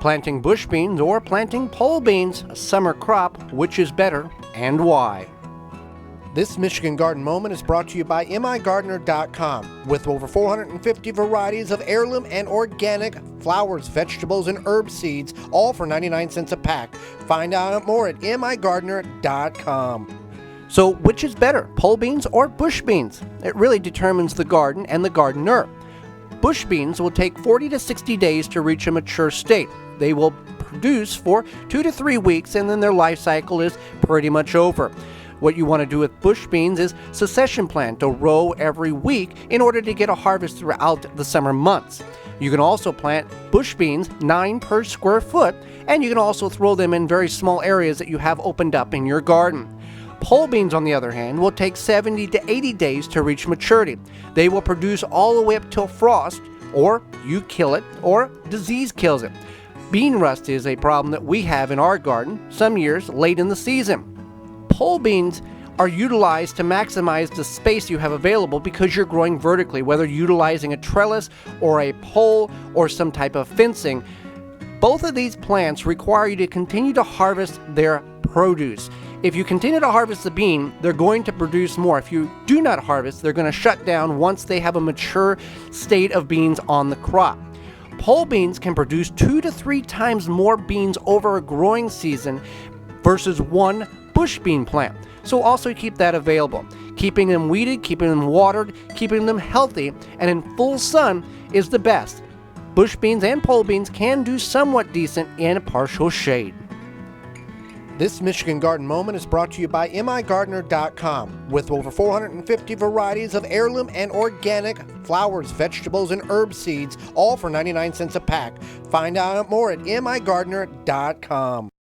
Planting bush beans or planting pole beans, a summer crop, which is better and why? This Michigan Garden Moment is brought to you by migardener.com. With over 450 varieties of heirloom and organic flowers, vegetables, and herb seeds, all for 99 cents a pack. Find out more at migardener.com. So which is better, pole beans or bush beans? It really determines the garden and the gardener. Bush beans will take 40 to 60 days to reach a mature state. They will produce for 2 to 3 weeks and then their life cycle is pretty much over. What you want to do with bush beans is succession plant, a row every week in order to get a harvest throughout the summer months. You can also plant bush beans 9 per square foot, and you can also throw them in very small areas that you have opened up in your garden. Pole beans, on the other hand, will take 70 to 80 days to reach maturity. They will produce all the way up till frost, or you kill it, or disease kills it. Bean rust is a problem that we have in our garden, some years late in the season. Pole beans are utilized to maximize the space you have available because you're growing vertically, whether utilizing a trellis or a pole or some type of fencing. Both of these plants require you to continue to harvest their produce. If you continue to harvest the bean, they're going to produce more. If you do not harvest, they're going to shut down once they have a mature state of beans on the crop. Pole beans can produce 2 to 3 times more beans over a growing season versus one bush bean plant. So also keep that available. Keeping them weeded, keeping them watered, keeping them healthy, and in full sun is the best. Bush beans and pole beans can do somewhat decent in partial shade. This Michigan Garden Moment is brought to you by migardener.com. With over 450 varieties of heirloom and organic flowers, vegetables, and herb seeds, all for 99 cents a pack. Find out more at migardener.com.